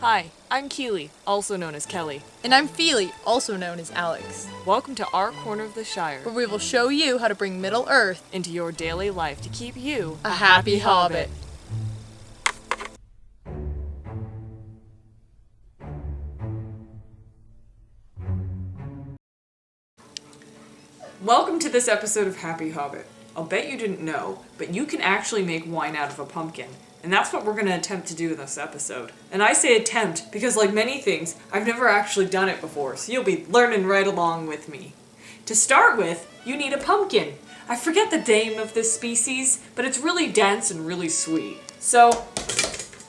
Hi, I'm Kili, also known as Kelly. And I'm Fili, also known as Alex. Welcome to our corner of the Shire, Where we will show you how to bring Middle Earth into your daily life to keep you a happy hobbit. Welcome to this episode of Happy Hobbit. I'll bet you didn't know, but you can actually make wine out of a pumpkin. And that's what we're going to attempt to do in this episode. And I say attempt because, like many things, I've never actually done it before, so you'll be learning right along with me. To start with, you need a pumpkin. I forget the name of this species, but it's really dense and really sweet. So,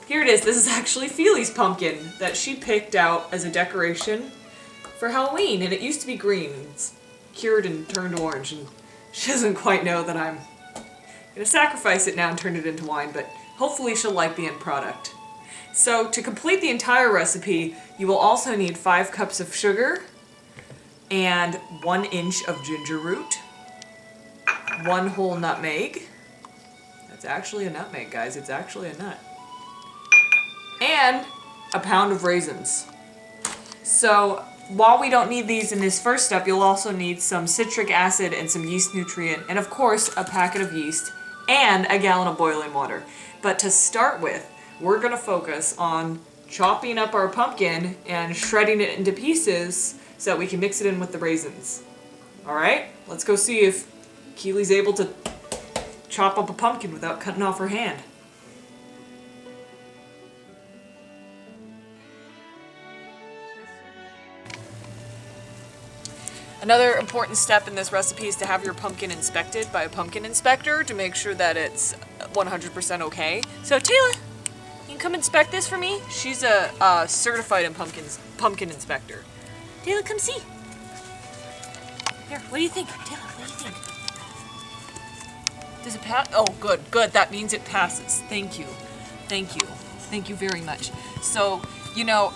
here it is. This is actually Fili's pumpkin that she picked out as a decoration for Halloween, and it used to be green. It's cured and turned orange, and she doesn't quite know that I'm gonna sacrifice it now and turn it into wine, but hopefully she'll like the end product. So to complete the entire recipe, you will also need 5 cups of sugar and 1 inch of ginger root, 1 whole nutmeg. That's actually a nutmeg, guys. It's actually a nut. And a pound of raisins. So while we don't need these in this first step, you'll also need some citric acid and some yeast nutrient, and of course a packet of yeast and a gallon of boiling water. But to start with, we're going to focus on chopping up our pumpkin and shredding it into pieces so that we can mix it in with the raisins. Alright, let's go see if Kili's able to chop up a pumpkin without cutting off her hand. Another important step in this recipe is to have your pumpkin inspected by a pumpkin inspector to make sure that it's 100% okay. So Taylor, you can come inspect this for me? She's a certified pumpkin inspector. Taylor, come see. Here, what do you think? Taylor, what do you think? Does it pass? Oh, good. That means it passes. Thank you. Thank you very much. So, you know,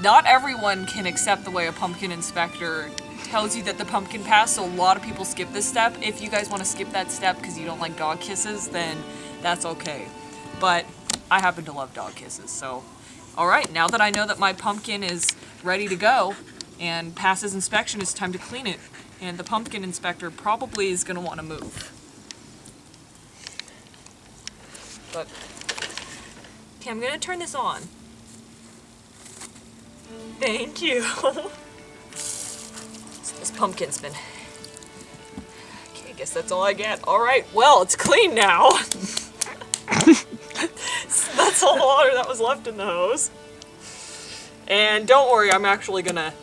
not everyone can accept the way a pumpkin inspector tells you that the pumpkin passed, so a lot of people skip this step. If you guys want to skip that step because you don't like dog kisses, then that's okay. But I happen to love dog kisses, so alright, now that I know that my pumpkin is ready to go and passes inspection, it's time to clean it. And the pumpkin inspector probably is going to want to move. But, okay, I'm going to turn this on. Thank you. This pumpkin's been... Okay, I guess that's all I get. Alright, well, it's clean now. That's all the water that was left in the hose. And don't worry, I'm actually gonna,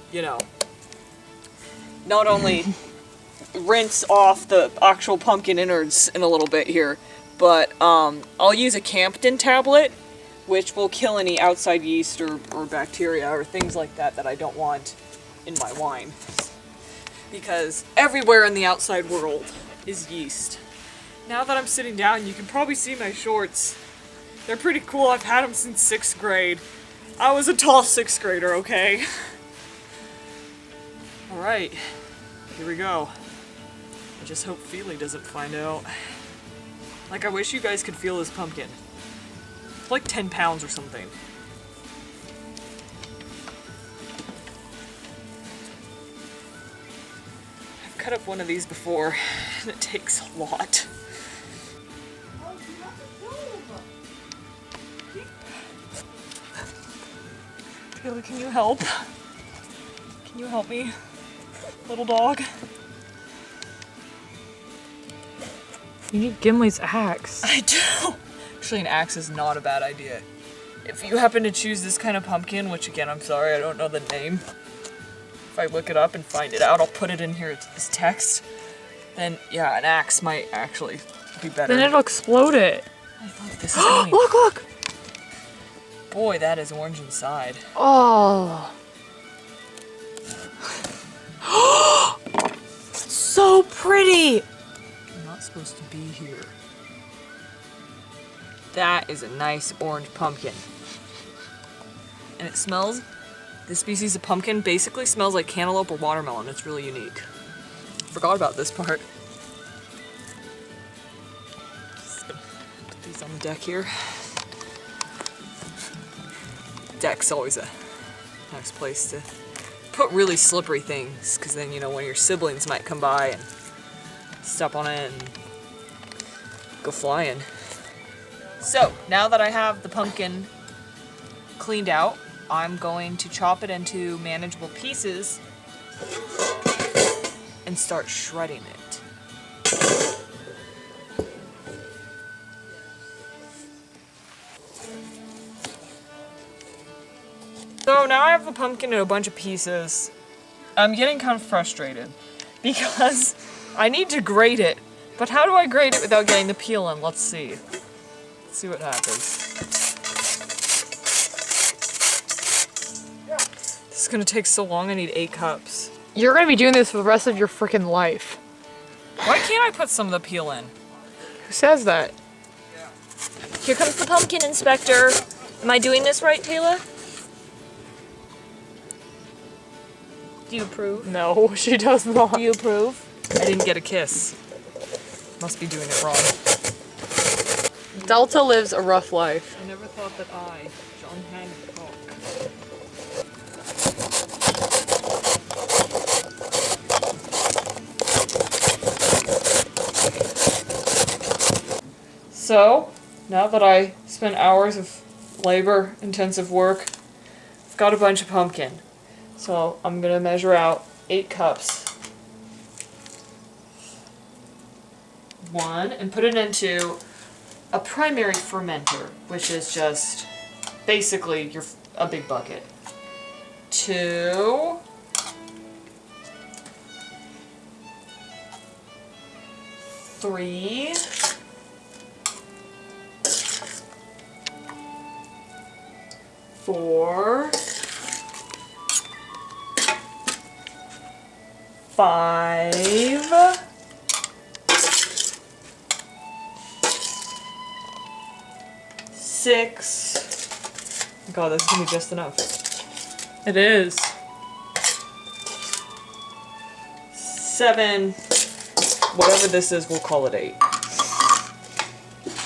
not only rinse off the actual pumpkin innards in a little bit here, but I'll use a Campden tablet, which will kill any outside yeast or bacteria or things like that I don't want in my wine. Because everywhere in the outside world is yeast. Now that I'm sitting down, you can probably see my shorts. They're pretty cool. I've had them since 6th grade. I was a tall 6th grader, okay? Alright, here we go. I just hope Fili doesn't find out. Like, I wish you guys could feel this pumpkin. It's like 10 pounds or something. I've cut up one of these before, and it takes a lot. Taylor, can you help? Can you help me, little dog? You need Gimli's axe. I do! Actually, an axe is not a bad idea. If you happen to choose this kind of pumpkin, which again, I'm sorry, I don't know the name. If I look it up and find it out, I'll put it in here as text. Then, yeah, an axe might actually be better. Then it'll explode it. Look, this is going. Look! Boy, that is orange inside. Oh. So pretty! I'm not supposed to be here. That is a nice orange pumpkin. And it smells, this species of pumpkin basically smells like cantaloupe or watermelon. It's really unique. Forgot about this part. Just gonna put these on the deck here. It's deck's always a nice place to put really slippery things, because then, you know, one of your siblings might come by and step on it and go flying. So, now that I have the pumpkin cleaned out, I'm going to chop it into manageable pieces and start shredding it. So now I have the pumpkin in a bunch of pieces. I'm getting kind of frustrated because I need to grate it. But how do I grate it without getting the peel in? Let's see. Let's see what happens. This is gonna take so long, I need 8 cups. You're gonna be doing this for the rest of your freaking life. Why can't I put some of the peel in? Who says that? Here comes the pumpkin inspector. Am I doing this right, Taylor? Do you approve? No, she does not. Do you approve? I didn't get a kiss. Must be doing it wrong. Delta lives a rough life. I never thought that I, John Hancock. So, now that I spent hours of labor-intensive work, I've got a bunch of pumpkin. So I'm gonna measure out 8 cups. 1, and put it into a primary fermenter, which is just basically a big bucket. 2, 3, 4, 5, 6. God, this is gonna be just enough. It is. 7. Whatever this is, we'll call it 8.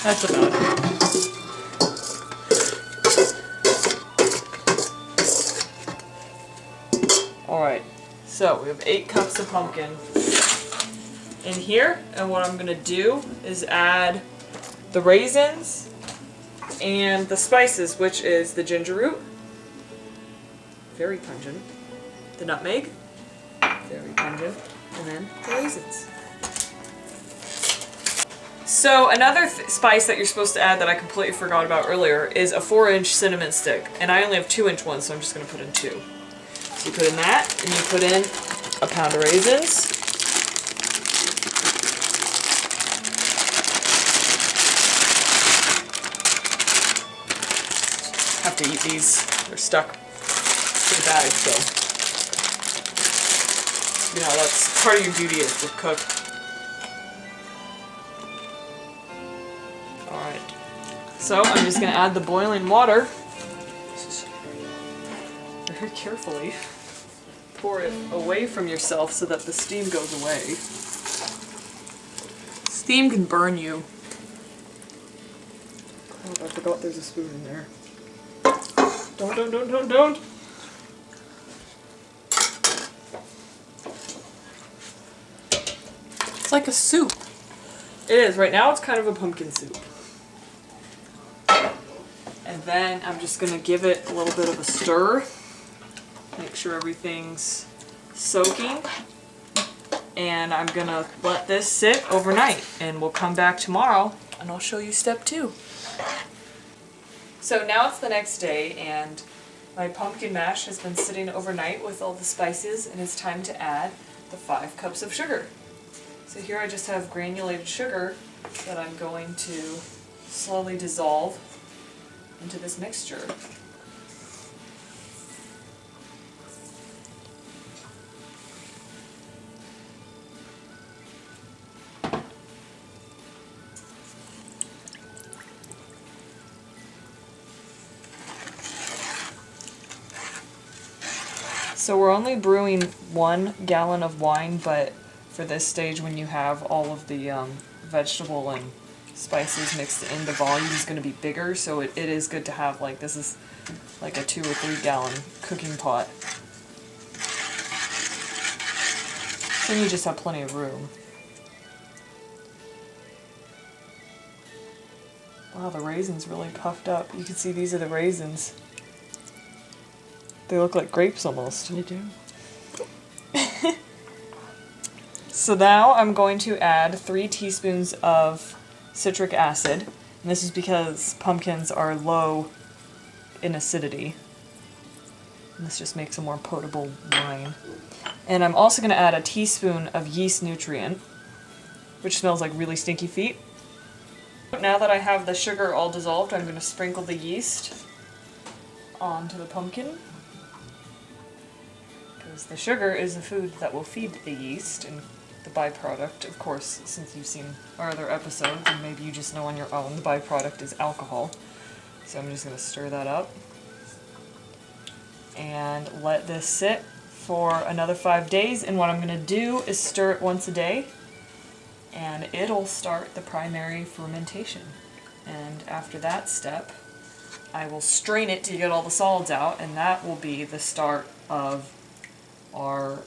That's about it. Alright, so we have 8 cups of pumpkin in here, and what I'm gonna do is add the raisins and the spices, which is the ginger root, very pungent, the nutmeg, very pungent, and then the raisins. So another spice that you're supposed to add that I completely forgot about earlier is a 4-inch cinnamon stick, and I only have 2-inch ones, so I'm just going to put in 2. So you put in that, and you put in a pound of raisins. Have to eat these. They're stuck to the bag, so you know, that's part of your duty as the cook. Alright. So I'm just gonna add the boiling water. Very carefully. Pour it away from yourself so that the steam goes away. Steam can burn you. Oh, I forgot there's a spoon in there. Don't. It's like a soup. It is. Right now it's kind of a pumpkin soup. And then I'm just going to give it a little bit of a stir. Make sure everything's soaking. And I'm going to let this sit overnight. And we'll come back tomorrow and I'll show you step 2. So now it's the next day, and my pumpkin mash has been sitting overnight with all the spices, and it's time to add the 5 cups of sugar. So here I just have granulated sugar that I'm going to slowly dissolve into this mixture. So we're only brewing 1 gallon of wine, but for this stage when you have all of the vegetable and spices mixed in, the volume is going to be bigger, so it is good to have, like, this is like a 2 or 3 gallon cooking pot. Then you just have plenty of room. Wow, the raisins really puffed up. You can see these are the raisins. They look like grapes almost. They do. So now I'm going to add 3 teaspoons of citric acid. And this is because pumpkins are low in acidity. And this just makes a more potable wine. And I'm also going to add a teaspoon of yeast nutrient, which smells like really stinky feet. Now that I have the sugar all dissolved, I'm going to sprinkle the yeast onto the pumpkin. Because the sugar is the food that will feed the yeast, and the byproduct, of course, since you've seen our other episodes, and maybe you just know on your own, the byproduct is alcohol. So I'm just going to stir that up. And let this sit for another 5 days, and what I'm going to do is stir it once a day, and it'll start the primary fermentation. And after that step, I will strain it to get all the solids out, and that will be the start of our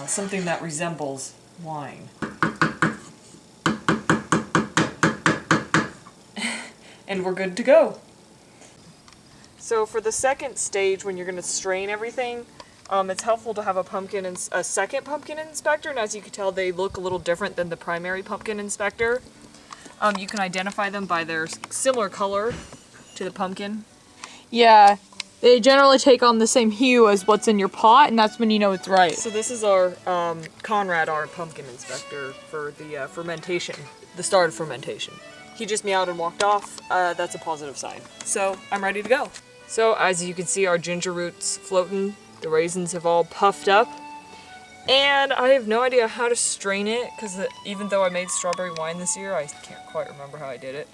something that resembles wine. And we're good to go. So for the second stage, when you're going to strain everything, it's helpful to have a second pumpkin inspector, and as you can tell, they look a little different than the primary pumpkin inspector. You can identify them by their similar color to the pumpkin. Yeah, they generally take on the same hue as what's in your pot, and that's when you know it's right. So this is our Conrad, our pumpkin inspector for the fermentation, the start of fermentation. He just meowed and walked off. That's a positive sign. So I'm ready to go. So as you can see, our ginger root's floating. The raisins have all puffed up. And I have no idea how to strain it, because even though I made strawberry wine this year, I can't quite remember how I did it.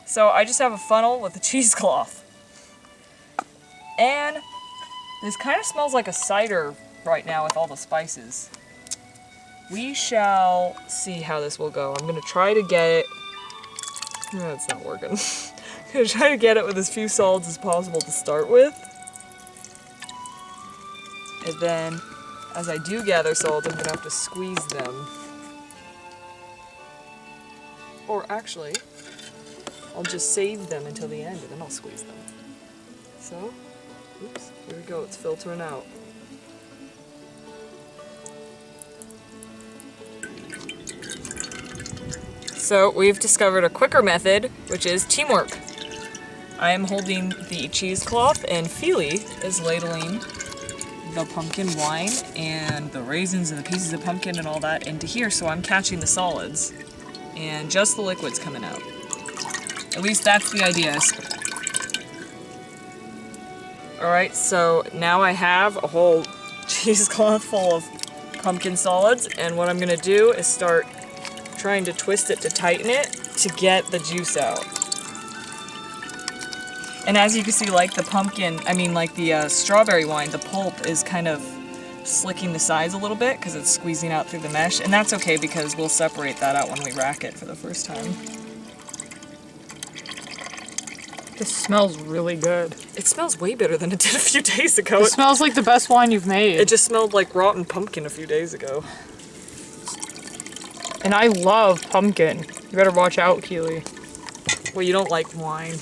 So I just have a funnel with a cheesecloth. And this kind of smells like a cider right now with all the spices. We shall see how this will go. I'm going to try to get it... No, it's not working. I'm going to try to get it with as few solids as possible to start with. And then, as I do gather solids, I'm going to have to squeeze them. Or actually, I'll just save them until the end and then I'll squeeze them. So, oops, here we go, it's filtering out. So we've discovered a quicker method, which is teamwork. I am holding the cheesecloth and Fili is ladling the pumpkin wine and the raisins and the pieces of pumpkin and all that into here, so I'm catching the solids and just the liquid's coming out. At least that's the idea. Alright, so now I have a whole cheesecloth full of pumpkin solids, and what I'm going to do is start trying to twist it to tighten it to get the juice out. And as you can see, like the pumpkin, like the strawberry wine, the pulp is kind of slicking the sides a little bit because it's squeezing out through the mesh, and that's okay because we'll separate that out when we rack it for the first time. This smells really good. It smells way better than it did a few days ago. It smells like the best wine you've made. It just smelled like rotten pumpkin a few days ago. And I love pumpkin. You better watch out, Kili. Well, you don't like wine.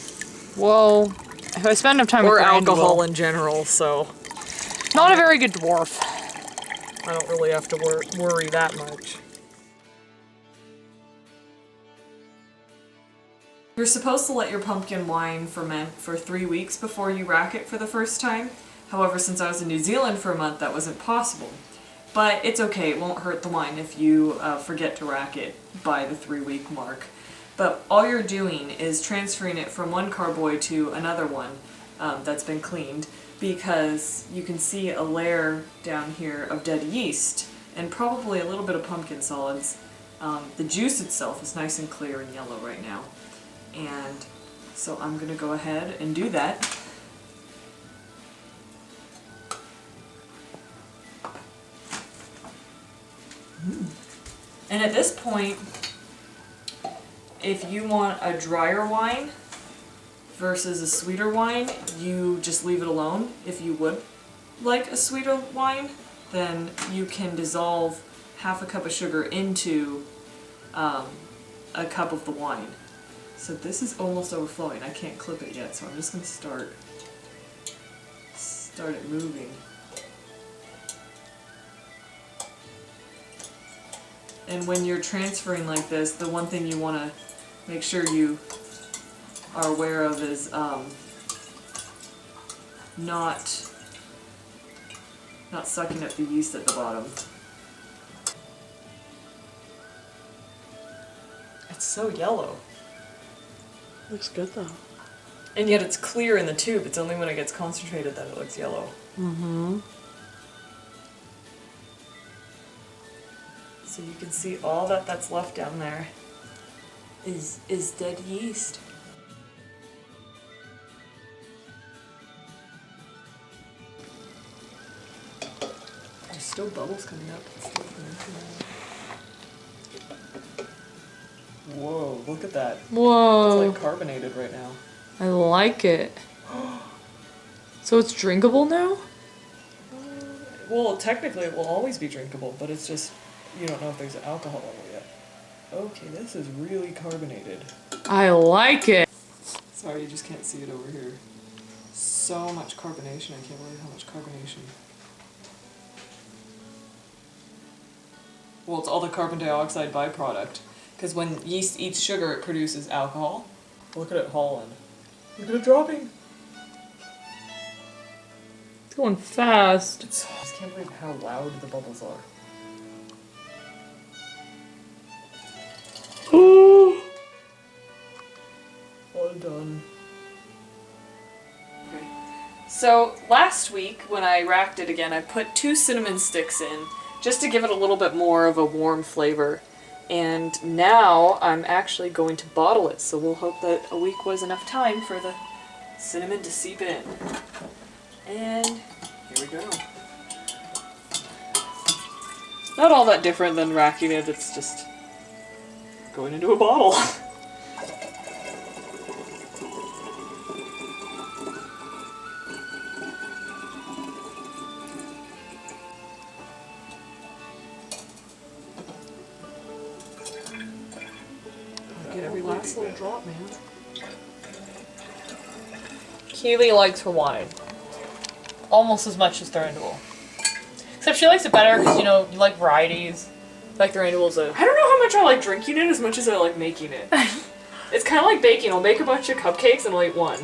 Well, if I spend enough time with alcohol in general, so... Not a very good dwarf. I don't really have to worry that much. You're supposed to let your pumpkin wine ferment for 3 weeks before you rack it for the first time. However, since I was in New Zealand for a month, that wasn't possible. But it's okay, it won't hurt the wine if you forget to rack it by the 3-week mark. But all you're doing is transferring it from one carboy to another one that's been cleaned, because you can see a layer down here of dead yeast and probably a little bit of pumpkin solids. The juice itself is nice and clear and yellow right now. And so I'm going to go ahead and do that. And at this point, if you want a drier wine versus a sweeter wine, you just leave it alone. If you would like a sweeter wine, then you can dissolve half a cup of sugar into a cup of the wine. So this is almost overflowing. I can't clip it yet, so I'm just going to start it moving. And when you're transferring like this, the one thing you want to make sure you are aware of is not sucking up the yeast at the bottom. It's so yellow. Looks good though. And yet it's clear in the tube. It's only when it gets concentrated that it looks yellow. Mm-hmm. So you can see all that's left down there is dead yeast. There's still bubbles coming up. Whoa, look at that. Whoa. It's like carbonated right now. I like it. So it's drinkable now? Well, technically it will always be drinkable, but it's just, you don't know if there's an alcohol level yet. Okay, this is really carbonated. I like it. Sorry, you just can't see it over here. So much carbonation, I can't believe how much carbonation. Well, it's all the carbon dioxide byproduct. Because when yeast eats sugar, it produces alcohol. Look at it hauling. Look at it dropping. It's going fast. I just can't believe how loud the bubbles are. All done. Okay. So last week when I racked it again, I put 2 cinnamon sticks in just to give it a little bit more of a warm flavor. And now I'm actually going to bottle it, so we'll hope that a week was enough time for the cinnamon to seep in. And here we go. Not all that different than racking it, it's just going into a bottle. Get every last little drop, man. Kili likes her wine almost as much as Thranduil. Except she likes it better because, you know, you like varieties. Like Thranduil's a... I don't know how much I like drinking it as much as I like making it. It's kind of like baking. I'll make a bunch of cupcakes and I'll eat one.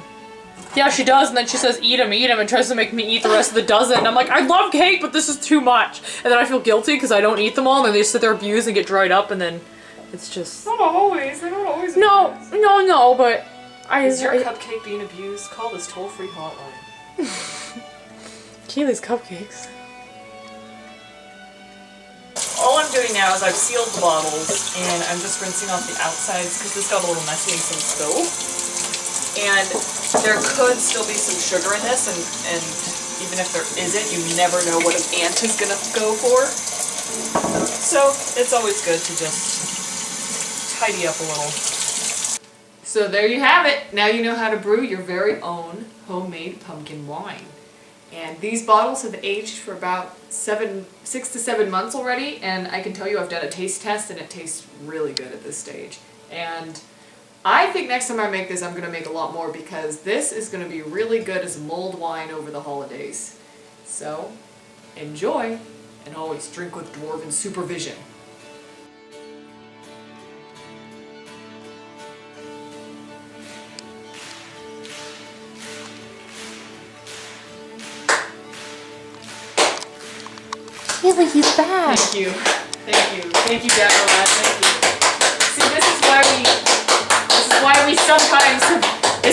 Yeah, she does, and then she says, eat them, and tries to make me eat the rest of the dozen. And I'm like, I love cake, but this is too much. And then I feel guilty because I don't eat them all, and then they just sit there abused and get dried up, and then it's just... Not always. They don't always No, abuse. no, but... Is your cupcake being abused? Call this toll-free hotline. Kili's cupcakes. All I'm doing now is I've sealed the bottles, and I'm just rinsing off the outsides because this got a little messy and some spill. And there could still be some sugar in this, and even if there isn't, you never know what an ant is gonna go for. So it's always good to just tidy up a little. So there you have it. Now you know how to brew your very own homemade pumpkin wine. And these bottles have aged for about 6 to 7 months already, and I can tell you I've done a taste test and it tastes really good at this stage. And I think next time I make this I'm going to make a lot more because this is going to be really good as mulled wine over the holidays. So, enjoy, and always drink with dwarven supervision. Kili, he's back. Thank you. Thank you. Thank you, J.R.R. Thank you. See, this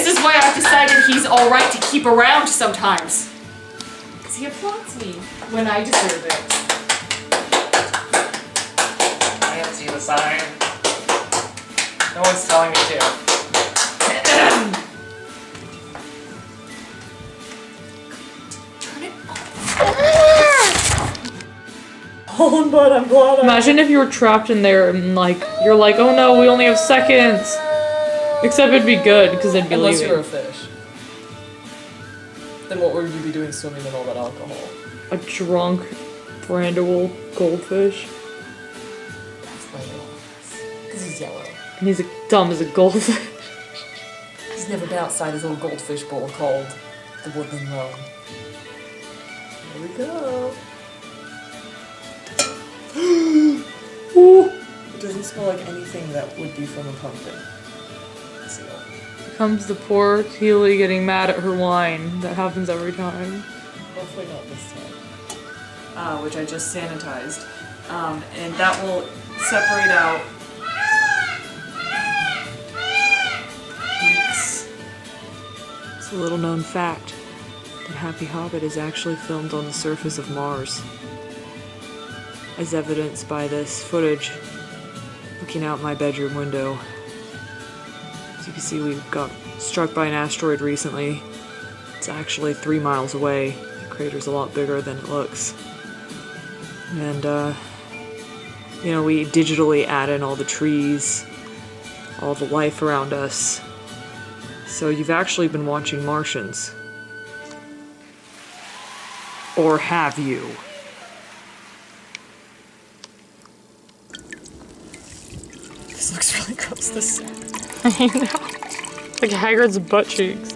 is why I've decided he's alright to keep around sometimes. Because he applauds me when I deserve it. I can't see the sign. No one's telling me to. Turn it off. fallen, but I'm glad Imagine if you were trapped in there and like you're like, oh no, we only have seconds. Except it'd be good because they'd be Unless leaving. you were a fish. Then what would you be doing swimming in all that alcohol? A drunk brandable goldfish. That's why because he's yellow. And he's dumb as a goldfish. He's never been outside his little goldfish bowl called the Woodland Roam. Here we go. Ooh. It doesn't smell like anything that would be from a pumpkin. Seal. Here comes the poor Kili getting mad at her wine. That happens every time. Hopefully not this time. Which I just sanitized. And that will separate out peaks. It's a little known fact that Happy Hobbit is actually filmed on the surface of Mars. As evidenced by this footage looking out my bedroom window. As you can see, we got struck by an asteroid recently. It's actually 3 miles away. The crater's a lot bigger than it looks. And, you know, we digitally add in all the trees, all the life around us. So you've actually been watching Martians. Or have you? This looks really gross, this side. I know. Like Hagrid's butt cheeks.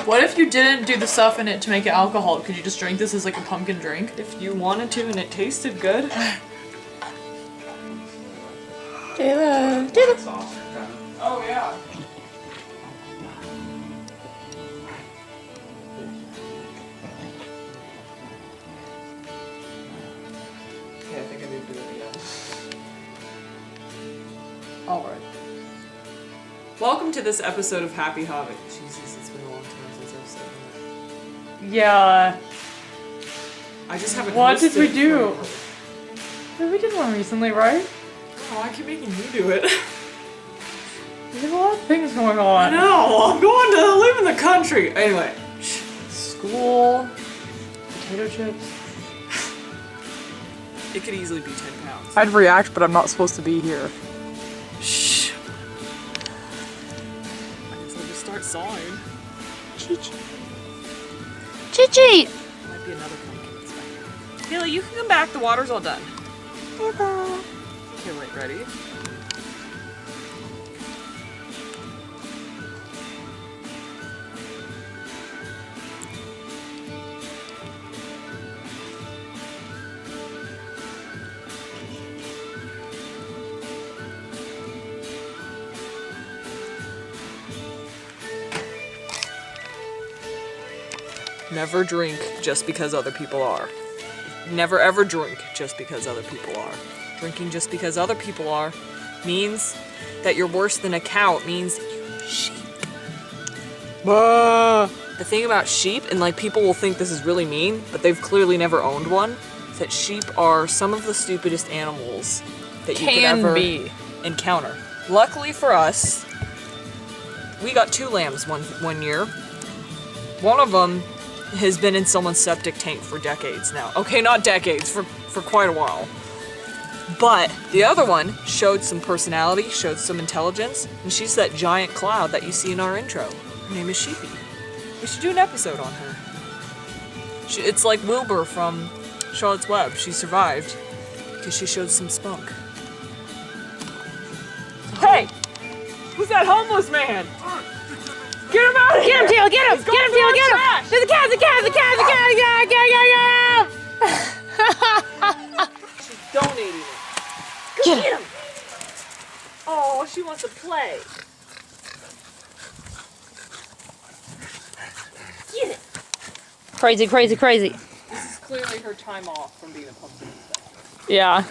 What if you didn't do the stuff in it to make it alcohol? Could you just drink this as like a pumpkin drink? If you wanted to and it tasted good. Taylor. Oh yeah. Yeah, I think I need to do it again. Alright. Welcome to this episode of Happy Hobbit. Jesus, it's been a long time since I've said that. Yeah. I just haven't What did we hosted do? for- We did one recently, right? Oh, I keep making you do it. There's a lot of things going I on. know, I'm going to live in the country. Anyway. School. Potato chips. It could easily be 10 pounds. I'd react, but I'm not supposed to be here. Shh. I guess I'll just start sawing. Chi-chi. Chi-chi! Might be another pumpkin that's back. Kili, you can come back. The water's all done. Okay, wait, ready? Never drink just because other people are. Never ever drink just because other people are. Drinking just because other people are means that you're worse than a cow. It means that you're a sheep. The thing about sheep, and like people will think this is really mean, but they've clearly never owned one, is that sheep are some of the stupidest animals that you could ever encounter. Luckily for us, we got 2 lambs one year. One of them has been in someone's septic tank for decades now. Okay, not decades, for quite a while. But the other one showed some personality, showed some intelligence, and she's that giant cloud that you see in our intro. Her name is Sheepy. We should do an episode on her. It's like Wilbur from Charlotte's Web. She survived because she showed some spunk. Hey! Who's that homeless man? Get him out of here! Get him, Taylor! Get him! Get him, Taylor! Get him! Trash. There's a cat! The cat! The cat! The cat! Get him! She's donating it. Get him! Oh, she wants to play. Get it! Crazy, crazy, crazy. This is clearly her time off from being a pumpkin. Yeah.